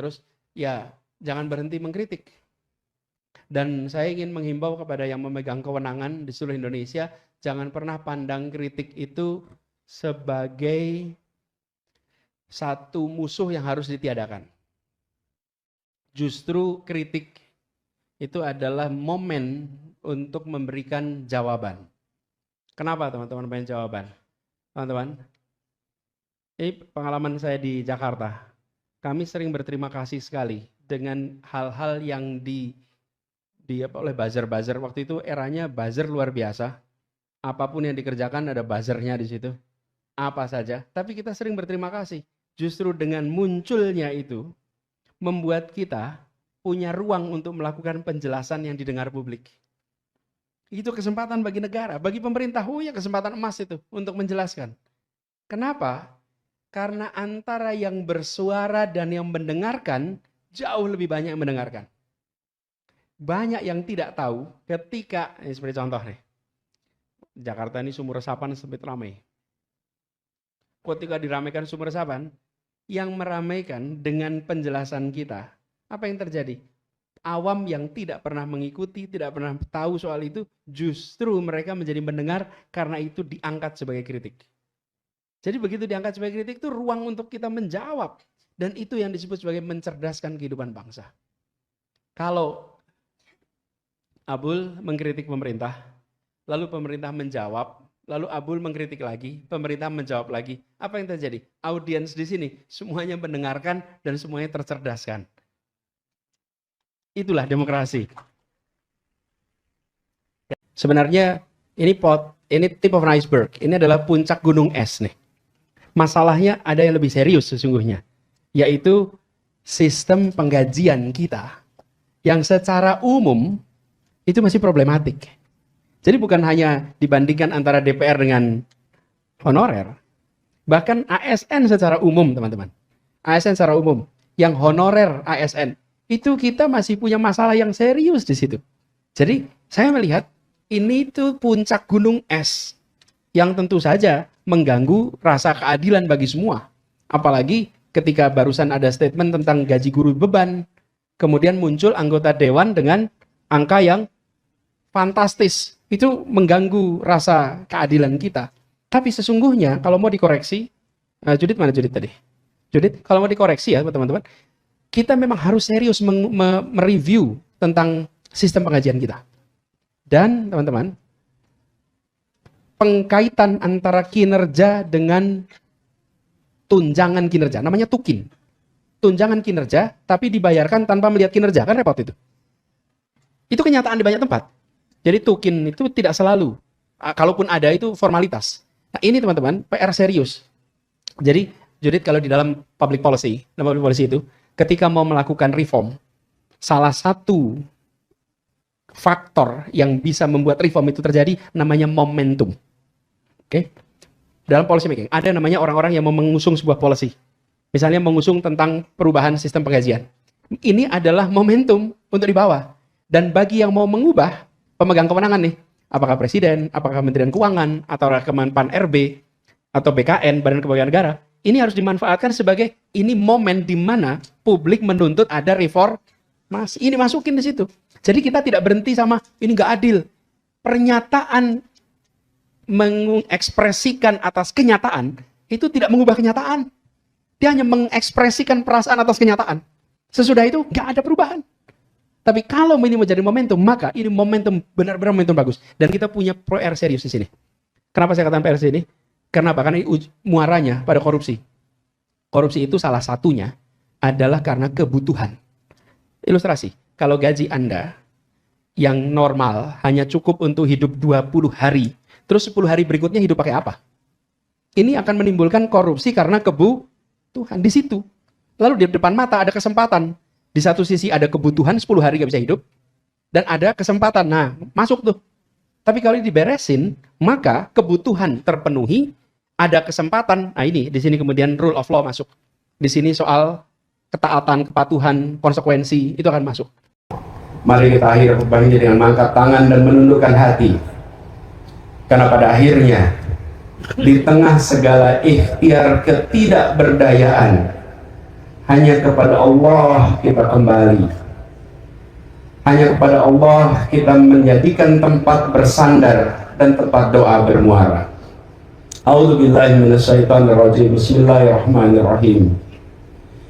Terus ya jangan berhenti mengkritik. Dan saya ingin menghimbau kepada yang memegang kewenangan di seluruh Indonesia, jangan pernah pandang kritik itu sebagai satu musuh yang harus ditiadakan. Justru kritik itu adalah momen untuk memberikan jawaban. Kenapa teman-teman pengen jawaban? Teman-teman, ini pengalaman saya di Jakarta. Kami sering berterima kasih sekali dengan hal-hal yang oleh buzzer-buzzer. Waktu itu eranya buzzer luar biasa. Apapun yang dikerjakan ada buzzernya di situ. Apa saja. Tapi kita sering berterima kasih. Justru dengan munculnya itu, membuat kita punya ruang untuk melakukan penjelasan yang didengar publik. Itu kesempatan bagi negara, bagi pemerintah, ya kesempatan emas itu untuk menjelaskan. Kenapa? Karena antara yang bersuara dan yang mendengarkan, jauh lebih banyak yang mendengarkan. Banyak yang tidak tahu ketika, ini seperti contoh nih, Jakarta ini sumur resapan sempit ramai. Ketika diramaikan sumur resapan, yang meramaikan dengan penjelasan kita, apa yang terjadi? Awam yang tidak pernah mengikuti, tidak pernah tahu soal itu, justru mereka menjadi mendengar karena itu diangkat sebagai kritik. Jadi begitu diangkat sebagai kritik itu ruang untuk kita menjawab. Dan itu yang disebut sebagai mencerdaskan kehidupan bangsa. Kalau Abul mengkritik pemerintah, lalu pemerintah menjawab, lalu Abul mengkritik lagi, pemerintah menjawab lagi. Apa yang terjadi? Audiens di sini semuanya mendengarkan dan semuanya tercerdaskan. Itulah demokrasi. Sebenarnya ini tip of an iceberg. Ini adalah puncak gunung es nih. Masalahnya ada yang lebih serius sesungguhnya, yaitu sistem penggajian kita yang secara umum itu masih problematik. Jadi bukan hanya dibandingkan antara DPR dengan honorer, bahkan ASN secara umum, teman-teman. ASN secara umum, yang honorer ASN, itu kita masih punya masalah yang serius di situ. Jadi saya melihat ini tuh puncak gunung es yang tentu saja mengganggu rasa keadilan bagi semua. Apalagi ketika barusan ada statement tentang gaji guru beban, kemudian muncul anggota dewan dengan angka yang fantastis. Itu mengganggu rasa keadilan kita. Tapi sesungguhnya kalau mau dikoreksi, Judit mana Judit tadi? Judit, kalau mau dikoreksi ya teman-teman, kita memang harus serius mereview tentang sistem penggajian kita. Dan teman-teman, pengkaitan antara kinerja dengan tunjangan kinerja, namanya tukin. Tunjangan kinerja, tapi dibayarkan tanpa melihat kinerja, kan repot itu. Itu kenyataan di banyak tempat. Jadi tukin itu tidak selalu, kalaupun ada itu formalitas. Nah ini teman-teman, PR serius. Jadi, Judit kalau di dalam public policy itu, ketika mau melakukan reform, salah satu faktor yang bisa membuat reform itu terjadi namanya momentum. Oke? Dalam policy making, ada namanya orang-orang yang mau mengusung sebuah policy. Misalnya mengusung tentang perubahan sistem penggajian. Ini adalah momentum untuk dibawa. Dan bagi yang mau mengubah, pemegang kewenangan nih, apakah presiden, apakah Kementerian Keuangan, atau Kemenpan RB, atau BKN, Badan Kepegawaian Negara, ini harus dimanfaatkan sebagai ini momen di mana publik menuntut ada reformasi. Ini masukin di situ. Jadi kita tidak berhenti sama ini nggak adil. Pernyataan mengekspresikan atas kenyataan itu tidak mengubah kenyataan. Dia hanya mengekspresikan perasaan atas kenyataan. Sesudah itu nggak ada perubahan. Tapi kalau ini menjadi momentum, maka ini momentum benar-benar momentum bagus. Dan kita punya PR serius di sini. Kenapa saya katakan PR ini? Karena apa? Karena muaranya pada korupsi. Korupsi itu salah satunya adalah karena kebutuhan. Ilustrasi, kalau gaji Anda yang normal hanya cukup untuk hidup 20 hari, terus 10 hari berikutnya hidup pakai apa? Ini akan menimbulkan korupsi karena kebutuhan di situ. Lalu di depan mata ada kesempatan. Di satu sisi ada kebutuhan 10 hari gak bisa hidup, dan ada kesempatan. Nah, masuk tuh. Tapi kalau diberesin, maka kebutuhan terpenuhi, ada kesempatan. Nah ini, di sini kemudian rule of law masuk. Di sini soal ketaatan, kepatuhan, konsekuensi, itu akan masuk. Mari kita akhiri khutbah ini dengan mengangkat tangan dan menundukkan hati. Karena pada akhirnya, di tengah segala ikhtiar ketidakberdayaan, Hanya kepada Allah kita kembali. Hanya kepada Allah kita menjadikan tempat bersandar dan tempat doa bermuara. A'udzubillahi minasyaitonirrajim. Bismillahirrahmanirrahim.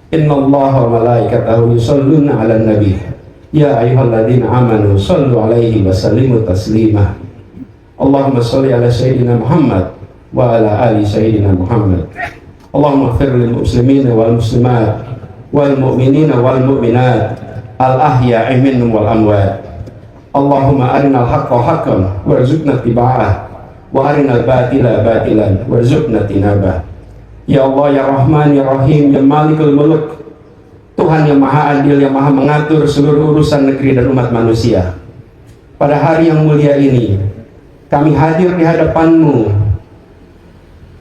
Innallaha wa malaikatahu yusholluna 'alan nabi. Ya ayyuhalladzina amanu shallu 'alaihi wa sallimu taslima. Allahumma shalli 'ala sayyidina Muhammad wa 'ala ali sayyidina Muhammad. Allahumma ighfir lil muslimina wal muslimat wal mu'minina wal mu'minat al ahya'i minhum wal amwat. Allahumma arinal haqqa haqqan warzuqna ittiba'ah wa arinal batila batilan warzuqna tinabah. Ya Allah, ya Rahman, ya Rahim, ya Malikul Muluk, Tuhan yang maha adil, yang maha mengatur seluruh urusan negeri dan umat manusia. Pada hari yang mulia ini kami hadir di hadapan-Mu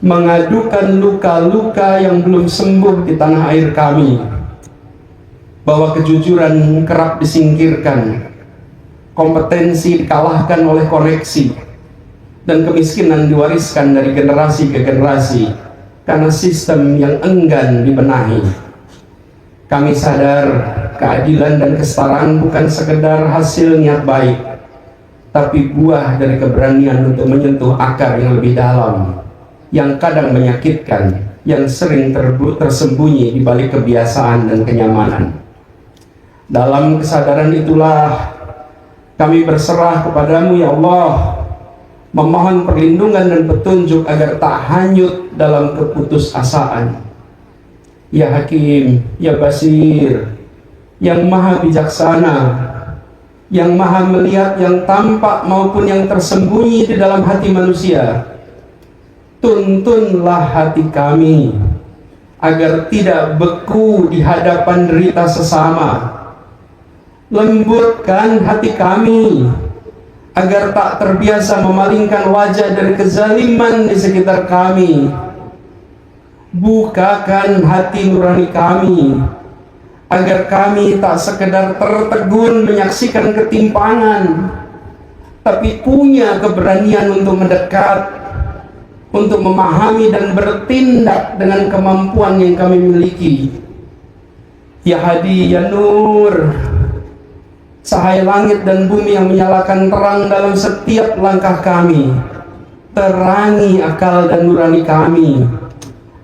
mengadukan luka-luka yang belum sembuh di tanah air kami, bahwa kejujuran kerap disingkirkan, kompetensi dikalahkan oleh koreksi, dan kemiskinan diwariskan dari generasi ke generasi karena sistem yang enggan dibenahi. Kami sadar keadilan dan kesetaraan bukan sekedar hasil niat baik, tapi buah dari keberanian untuk menyentuh akar yang lebih dalam, yang kadang menyakitkan, yang sering tersembunyi di balik kebiasaan dan kenyamanan. Dalam kesadaran itulah kami berserah kepadamu ya Allah, memohon perlindungan dan petunjuk agar tak hanyut dalam keputusasaan. Ya Hakim, ya Basir, yang maha bijaksana, yang maha melihat yang tampak maupun yang tersembunyi di dalam hati manusia, tuntunlah hati kami agar tidak beku di hadapan derita sesama. Lembutkan hati kami agar tak terbiasa memalingkan wajah dari kezaliman di sekitar kami. Bukakan hati nurani kami agar kami tak sekedar tertegun menyaksikan ketimpangan, tapi punya keberanian untuk mendekat, untuk memahami dan bertindak dengan kemampuan yang kami miliki. Ya Hadi, ya Nur, cahaya langit dan bumi yang menyalakan terang dalam setiap langkah kami, terangi akal dan nurani kami,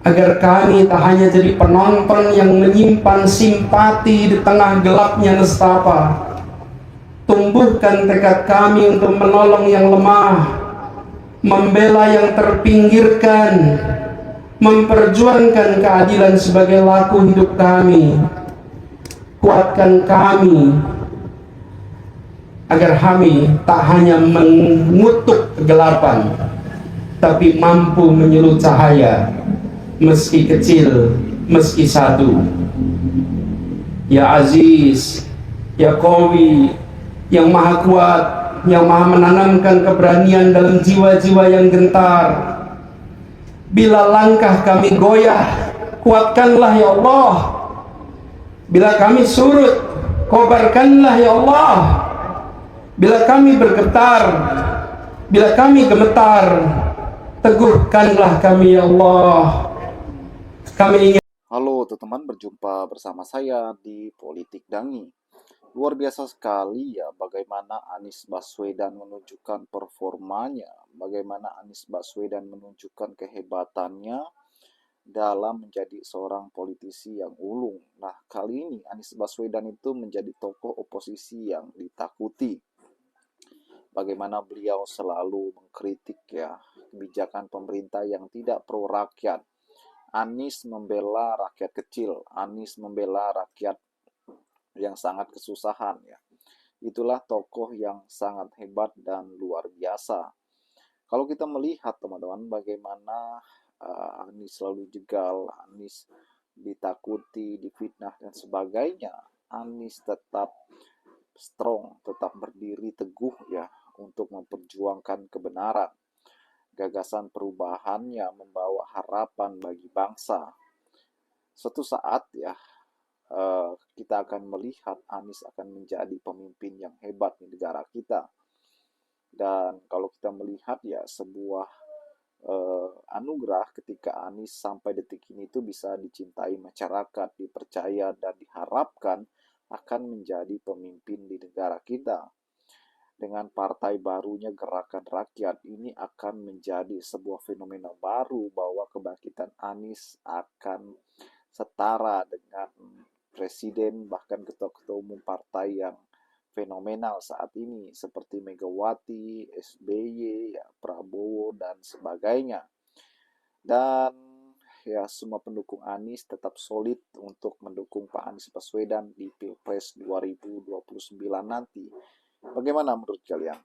agar kami tak hanya jadi penonton yang menyimpan simpati di tengah gelapnya nestapa. Tumbuhkan tekad kami untuk menolong yang lemah, membela yang terpinggirkan, memperjuangkan keadilan sebagai laku hidup kami. Kuatkan kami agar kami tak hanya mengutuk kegelapan, tapi mampu menyulut cahaya, meski kecil, meski satu. Ya Aziz, ya Qawi, yang maha kuat, yang maha menanamkan keberanian dalam jiwa-jiwa yang gentar. Bila langkah kami goyah, kuatkanlah ya Allah. Bila kami surut, kobarkanlah ya Allah. Bila kami bergetar, bila kami gemetar, teguhkanlah kami ya Allah. Kami ingin. Halo teman-teman, berjumpa bersama saya di Politik Dangi. Luar biasa sekali ya bagaimana Anies Baswedan menunjukkan performanya, bagaimana Anies Baswedan menunjukkan kehebatannya dalam menjadi seorang politisi yang ulung. Nah, kali ini Anies Baswedan itu menjadi tokoh oposisi yang ditakuti. Bagaimana beliau selalu mengkritik ya kebijakan pemerintah yang tidak pro rakyat. Anies membela rakyat kecil, Anies membela rakyat yang sangat kesusahan ya. Itulah tokoh yang sangat hebat dan luar biasa. Kalau kita melihat teman-teman bagaimana Anies selalu jegal, Anies ditakuti, difitnah dan sebagainya, Anies tetap strong, tetap berdiri teguh ya untuk memperjuangkan kebenaran. Gagasan perubahannya membawa harapan bagi bangsa. Suatu saat ya kita akan melihat Anies akan menjadi pemimpin yang hebat di negara kita. Dan kalau kita melihat ya sebuah anugerah ketika Anies sampai detik ini itu bisa dicintai masyarakat, dipercaya dan diharapkan akan menjadi pemimpin di negara kita. Dengan partai barunya Gerakan Rakyat ini akan menjadi sebuah fenomena baru bahwa kebangkitan Anies akan setara dengan presiden bahkan ketua-ketua umum partai yang fenomenal saat ini seperti Megawati, SBY, ya, Prabowo dan sebagainya. Dan ya semua pendukung Anies tetap solid untuk mendukung Pak Anies Baswedan di Pilpres 2029 nanti. Bagaimana menurut kalian?